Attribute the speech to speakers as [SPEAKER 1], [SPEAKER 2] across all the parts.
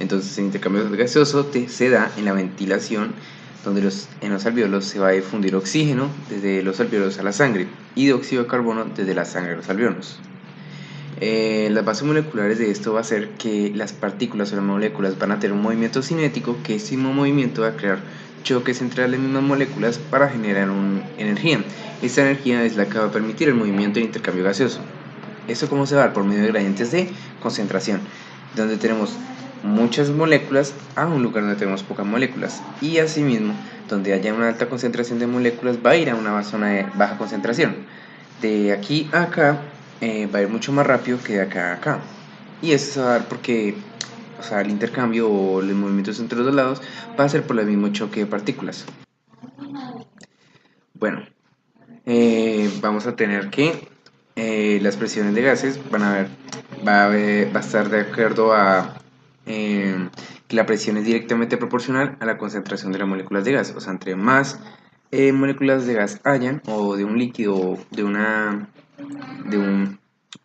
[SPEAKER 1] Entonces el intercambio gaseoso se da en la ventilación, donde en los alvéolos se va a difundir oxígeno desde los alvéolos a la sangre y dióxido de carbono desde la sangre a los alvéolos. Las bases moleculares de esto va a ser que las partículas o las moléculas van a tener un movimiento cinético, que este mismo movimiento va a crear choques entre las mismas moléculas para generar energía. Esta energía es la que va a permitir el movimiento y el intercambio gaseoso. ¿Esto cómo se va a dar? Por medio de gradientes de concentración, donde tenemos muchas moléculas a un lugar donde tenemos pocas moléculas, y asimismo donde haya una alta concentración de moléculas va a ir a una zona de baja concentración. De aquí a acá va a ir mucho más rápido que de acá a acá, y esto se va a dar porque, o sea, el intercambio o los movimientos entre los dos lados va a ser por el mismo choque de partículas. Bueno, vamos a tener que las presiones de gases va a estar de acuerdo a que la presión es directamente proporcional a la concentración de las moléculas de gas. O sea, entre más moléculas de gas hayan, o de un líquido, o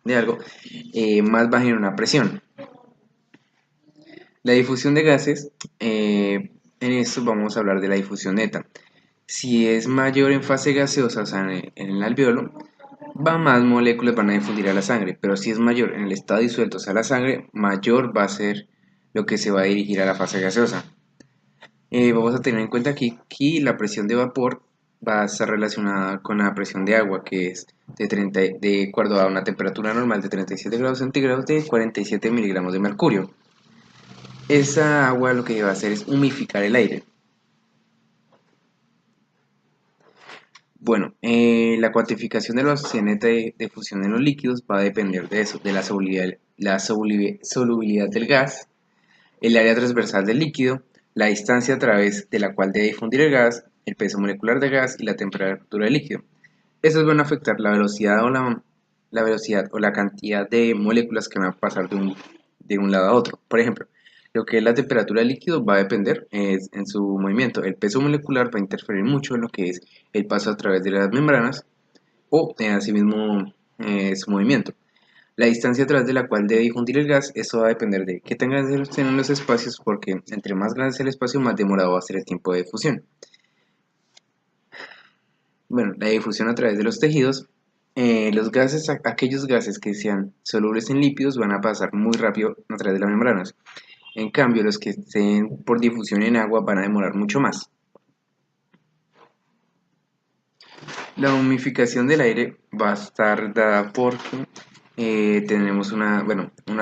[SPEAKER 1] de algo, más va a generar una presión. La difusión de gases, en esto vamos a hablar de la difusión neta. Si es mayor en fase gaseosa, o sea, en el alveolo, más moléculas van a difundir a la sangre, pero si es mayor en el estado disuelto, o sea, la sangre, mayor va a ser lo que se va a dirigir a la fase gaseosa. Vamos a tener en cuenta que aquí la presión de vapor va a estar relacionada con la presión de agua, que es de acuerdo a una temperatura normal de 37 grados centígrados de 47 miligramos de mercurio. Esa agua lo que va a hacer es humidificar el aire. Bueno, la cuantificación de la velocidad neta de fusión en los líquidos va a depender de eso, de la solubilidad del gas, el área transversal del líquido, la distancia a través de la cual debe difundir el gas, el peso molecular del gas y la temperatura del líquido. Estos van a afectar la velocidad o la cantidad de moléculas que van a pasar de un lado a otro. Por ejemplo, lo que es la temperatura del líquido va a depender en su movimiento. El peso molecular va a interferir mucho en lo que es el paso a través de las membranas o asimismo su movimiento. La distancia a través de la cual debe difundir el gas, eso va a depender de qué tan grandes sean los espacios, porque entre más grande sea el espacio, más demorado va a ser el tiempo de difusión. Bueno, la difusión a través de los tejidos, los gases, aquellos gases que sean solubles en lípidos van a pasar muy rápido a través de las membranas. En cambio, los que estén por difusión en agua van a demorar mucho más. La humidificación del aire va a estar dada porque tenemos una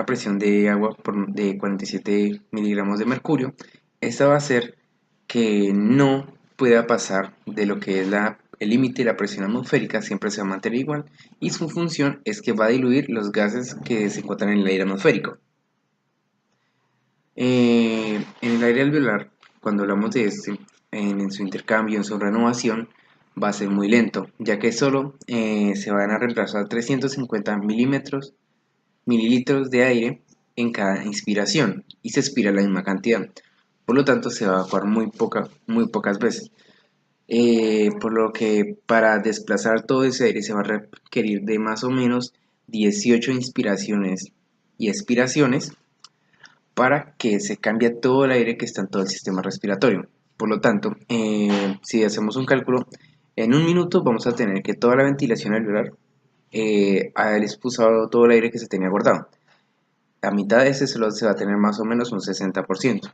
[SPEAKER 1] presión de agua de 47 miligramos de mercurio. Esta va a hacer que no pueda pasar de lo que es el límite de la presión atmosférica, siempre se va a mantener igual, y su función es que va a diluir los gases que se encuentran en el aire atmosférico. En el aire alveolar, cuando hablamos de este, en su intercambio, en su renovación, va a ser muy lento, ya que solo se van a reemplazar 350 mililitros de aire en cada inspiración y se expira la misma cantidad. Por lo tanto, se va a evacuar muy pocas veces. Por lo que para desplazar todo ese aire se va a requerir de más o menos 18 inspiraciones y expiraciones para que se cambie todo el aire que está en todo el sistema respiratorio. Por lo tanto, si hacemos un cálculo, en un minuto vamos a tener que toda la ventilación alveolar haya expulsado todo el aire que se tenía guardado. A mitad de ese solo se va a tener más o menos un 60%.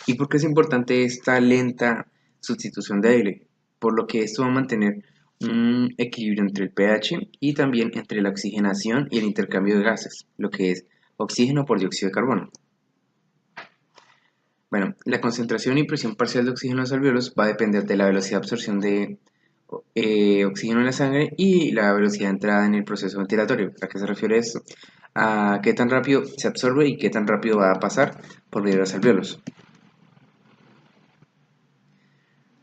[SPEAKER 1] ¿Y por qué es importante esta lenta sustitución de aire? Por lo que esto va a mantener un equilibrio entre el pH y también entre la oxigenación y el intercambio de gases, lo que es oxígeno por dióxido de carbono. Bueno, la concentración y presión parcial de oxígeno en los alvéolos va a depender de la velocidad de absorción de oxígeno en la sangre y la velocidad de entrada en el proceso ventilatorio. ¿A qué se refiere esto? A qué tan rápido se absorbe y qué tan rápido va a pasar por medio de los alvéolos.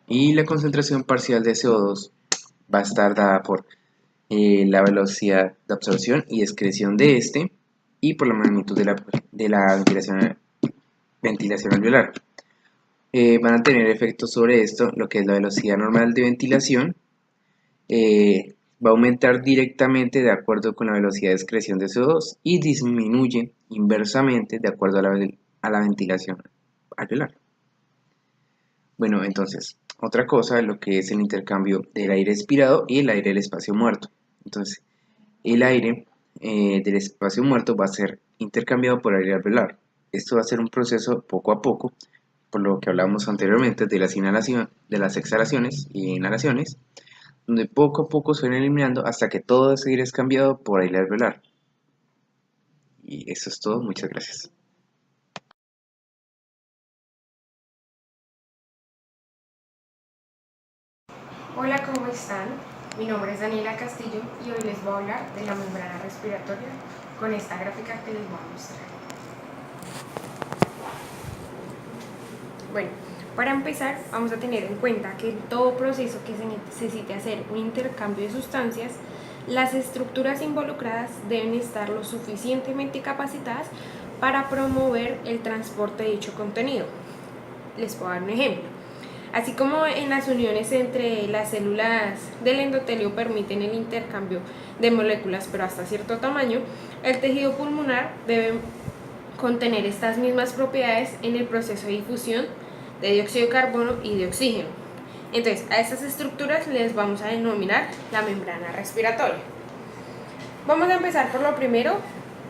[SPEAKER 1] Y la concentración parcial de CO2 va a estar dada por la velocidad de absorción y excreción de este y por la magnitud de la ventilación alveolar. Van a tener efectos sobre esto, lo que es la velocidad normal de ventilación, va a aumentar directamente de acuerdo con la velocidad de excreción de CO2 y disminuye inversamente de acuerdo a la ventilación alveolar. Bueno, entonces, otra cosa es lo que es el intercambio del aire expirado y el aire del espacio muerto. Entonces, el aire del espacio muerto va a ser intercambiado por aire alveolar. Esto va a ser un proceso poco a poco, por lo que hablamos anteriormente de las exhalaciones y inhalaciones, donde poco a poco se van eliminando hasta que todo ese aire es cambiado por aire alveolar. Y eso es todo, muchas gracias.
[SPEAKER 2] Hola, ¿cómo están? Mi nombre es Daniela Castillo y hoy les voy a hablar de la membrana respiratoria con esta gráfica que les voy a mostrar. Bueno, para empezar vamos a tener en cuenta que en todo proceso que se necesite hacer un intercambio de sustancias, las estructuras involucradas deben estar lo suficientemente capacitadas para promover el transporte de dicho contenido. Les puedo dar un ejemplo. Así como en las uniones entre las células del endotelio permiten el intercambio de moléculas, pero hasta cierto tamaño, el tejido pulmonar debe contener estas mismas propiedades en el proceso de difusión de dióxido de carbono y de oxígeno. Entonces, a estas estructuras les vamos a denominar la membrana respiratoria. Vamos a empezar por lo primero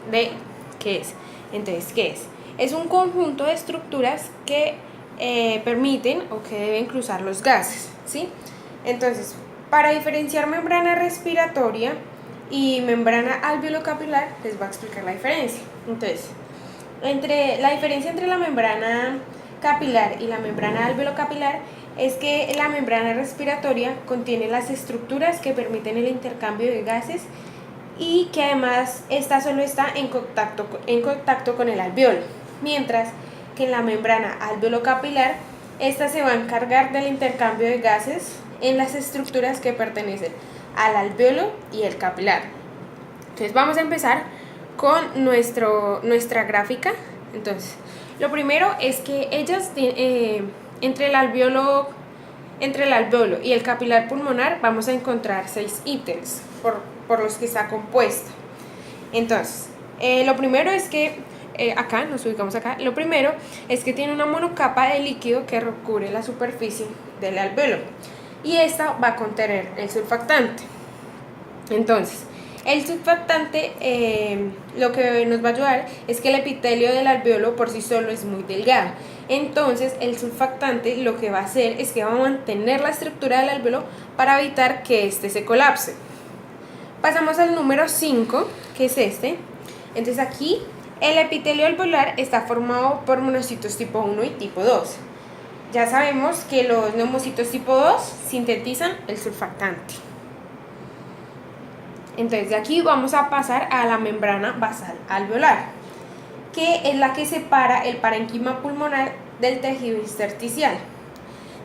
[SPEAKER 2] de qué es. Entonces, ¿qué es? Es un conjunto de estructuras que permiten o que deben cruzar los gases, ¿sí? Entonces, para diferenciar membrana respiratoria y membrana alveolocapilar, les voy a explicar la diferencia. Entonces, la diferencia entre la membrana capilar y la membrana alveolocapilar es que la membrana respiratoria contiene las estructuras que permiten el intercambio de gases y que además esta solo está en contacto con el alveolo, mientras que en la membrana alveolocapilar esta se va a encargar del intercambio de gases en las estructuras que pertenecen al alveolo y el capilar. Entonces vamos a empezar con nuestra gráfica. Entonces, lo primero es que ellas entre el alveolo y el capilar pulmonar vamos a encontrar 6 ítems por los que está compuesta. Entonces, lo primero es que acá, nos ubicamos acá, lo primero es que tiene una monocapa de líquido que recubre la superficie del alveolo y esta va a contener el surfactante. Entonces, el surfactante lo que nos va a ayudar es que el epitelio del alveolo por sí solo es muy delgado. Entonces, el surfactante lo que va a hacer es que va a mantener la estructura del alveolo para evitar que éste se colapse. Pasamos al número 5, que es este. Entonces aquí el epitelio alveolar está formado por monocitos tipo 1 y tipo 2. Ya sabemos que los neumocitos tipo 2 sintetizan el surfactante. Entonces de aquí vamos a pasar a la membrana basal alveolar, que es la que separa el parénquima pulmonar del tejido intersticial.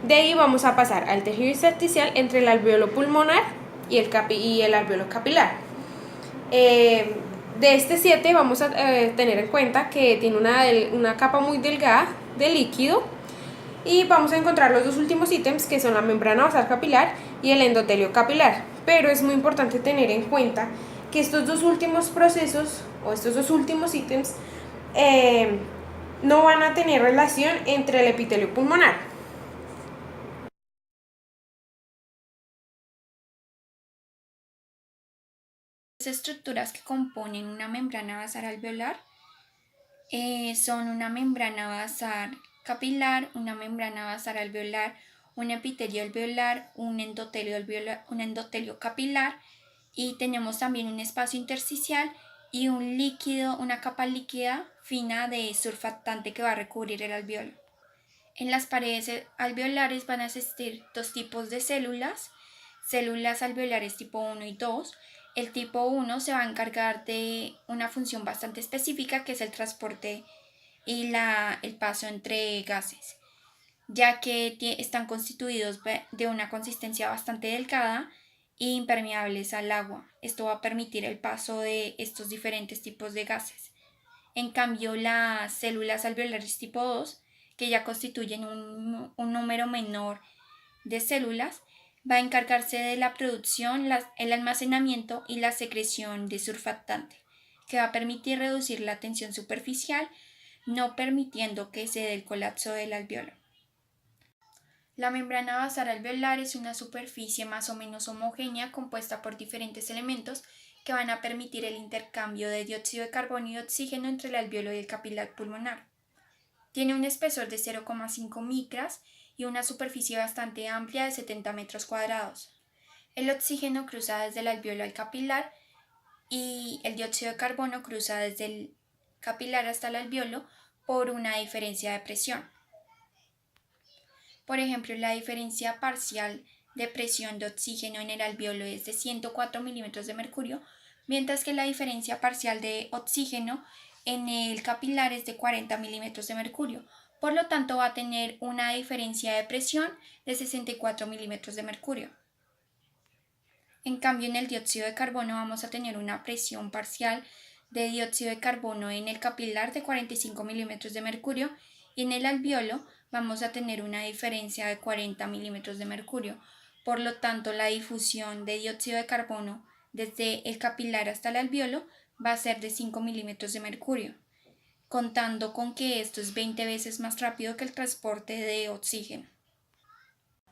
[SPEAKER 2] De ahí vamos a pasar al tejido intersticial entre el alveolo pulmonar y el alveolo capilar. De este 7 vamos a tener en cuenta que tiene una capa muy delgada de líquido y vamos a encontrar los dos últimos ítems que son la membrana basal capilar y el endotelio capilar. Pero es muy importante tener en cuenta que estos dos últimos procesos o estos dos últimos ítems no van a tener relación entre el epitelio pulmonar.
[SPEAKER 3] Las estructuras que componen una membrana basal alveolar son una membrana basal capilar, una membrana basal alveolar, un epitelio alveolar, un endotelio capilar, y tenemos también un espacio intersticial y un líquido, una capa líquida fina de surfactante que va a recubrir el alveolo. En las paredes alveolares van a existir dos tipos de células alveolares tipo 1 y 2. El tipo 1 se va a encargar de una función bastante específica, que es el transporte y el paso entre gases, ya que están constituidos de una consistencia bastante delgada e impermeables al agua. Esto va a permitir el paso de estos diferentes tipos de gases. En cambio, las células alveolares tipo 2, que ya constituyen un número menor de células, Va a encargarse de la producción, el almacenamiento y la secreción de surfactante, que va a permitir reducir la tensión superficial, no permitiendo que se dé el colapso del alveolo. La membrana basal alveolar es una superficie más o menos homogénea compuesta por diferentes elementos que van a permitir el intercambio de dióxido de carbono y oxígeno entre el alveolo y el capilar pulmonar. Tiene un espesor de 0,5 micras y una superficie bastante amplia de 70 metros cuadrados. El oxígeno cruza desde el alveolo al capilar y el dióxido de carbono cruza desde el capilar hasta el alveolo por una diferencia de presión. Por ejemplo, la diferencia parcial de presión de oxígeno en el alveolo es de 104 milímetros de mercurio, mientras que la diferencia parcial de oxígeno en el capilar es de 40 milímetros de mercurio. Por lo tanto, va a tener una diferencia de presión de 64 milímetros de mercurio. En cambio, en el dióxido de carbono vamos a tener una presión parcial de dióxido de carbono en el capilar de 45 milímetros de mercurio y en el alveolo vamos a tener una diferencia de 40 milímetros de mercurio. Por lo tanto, la difusión de dióxido de carbono desde el capilar hasta el alveolo va a ser de 5 milímetros de mercurio, contando con que esto es 20 veces más rápido que el transporte de oxígeno.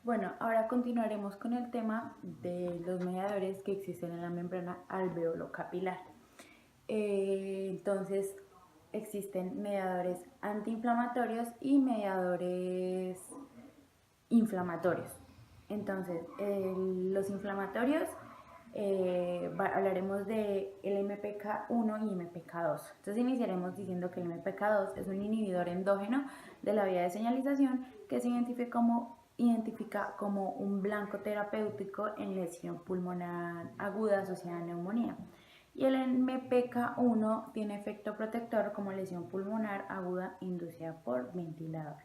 [SPEAKER 4] Bueno, ahora continuaremos con el tema de los mediadores que existen en la membrana alveolo-capilar. Entonces, existen mediadores antiinflamatorios y mediadores inflamatorios. Entonces, los inflamatorios, hablaremos de el MPK1 y MPK2. Entonces iniciaremos diciendo que el MPK2 es un inhibidor endógeno de la vía de señalización que se identifica como un blanco terapéutico en lesión pulmonar aguda asociada a neumonía. Y el MPK1 tiene efecto protector como lesión pulmonar aguda inducida por ventilador.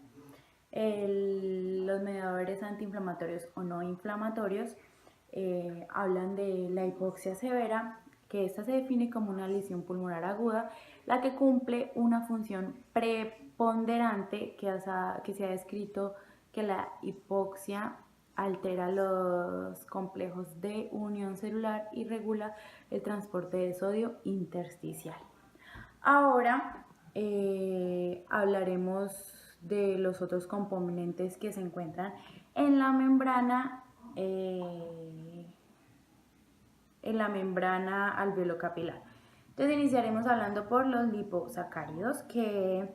[SPEAKER 4] Los mediadores antiinflamatorios o no inflamatorios hablan de la hipoxia severa, que esta se define como una lesión pulmonar aguda, la que cumple una función preponderante que se ha descrito que la hipoxia altera los complejos de unión celular y regula el transporte de sodio intersticial. Ahora hablaremos de los otros componentes que se encuentran en la membrana alveolo-capilar. Entonces iniciaremos hablando por los liposacáridos, que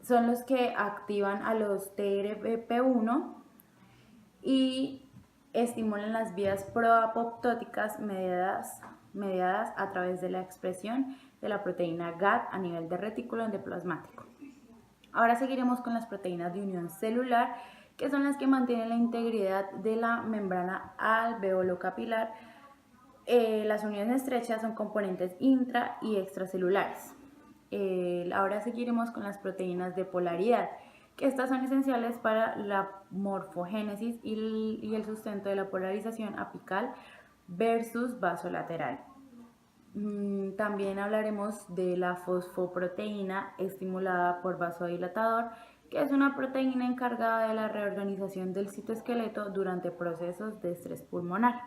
[SPEAKER 4] son los que activan a los TRPV1 y estimulan las vías proapoptóticas mediadas a través de la expresión de la proteína GAD a nivel de retículo endoplasmático. Ahora seguiremos con las proteínas de unión celular, que son las que mantienen la integridad de la membrana alveolo-capilar. Las uniones estrechas son componentes intra y extracelulares. Ahora seguiremos con las proteínas de polaridad, que estas son esenciales para la morfogénesis y el sustento de la polarización apical versus vasolateral. También hablaremos de la fosfoproteína estimulada por vasodilatador, que es una proteína encargada de la reorganización del citoesqueleto durante procesos de estrés pulmonar.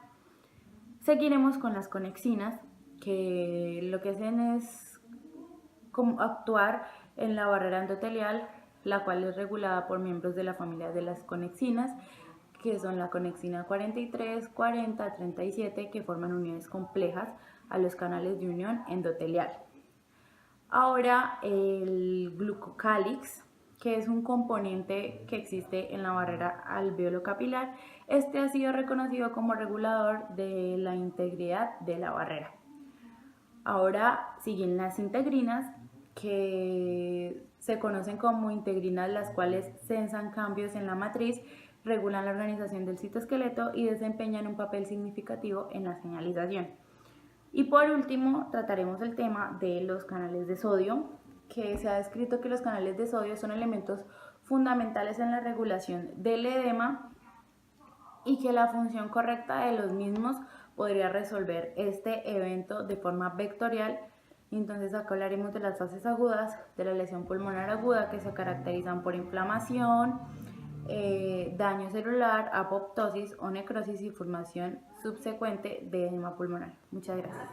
[SPEAKER 4] Seguiremos con las conexinas, que lo que hacen es actuar en la barrera endotelial, la cual es regulada por miembros de la familia de las conexinas, que son la conexina 43, 40, 37, que forman uniones complejas a los canales de unión endotelial. Ahora el glucocálix, que es un componente que existe en la barrera alveolo-capilar. Este ha sido reconocido como regulador de la integridad de la barrera. Ahora siguen las integrinas, que se conocen como integrinas, las cuales sensan cambios en la matriz, regulan la organización del citoesqueleto y desempeñan un papel significativo en la señalización. Y por último, trataremos el tema de los canales de sodio, que se ha descrito que los canales de sodio son elementos fundamentales en la regulación del edema y que la función correcta de los mismos podría resolver este evento de forma vectorial. Entonces acá hablaremos de las fases agudas de la lesión pulmonar aguda, que se caracterizan por inflamación, daño celular, apoptosis o necrosis y formación subsecuente de edema pulmonar. Muchas gracias.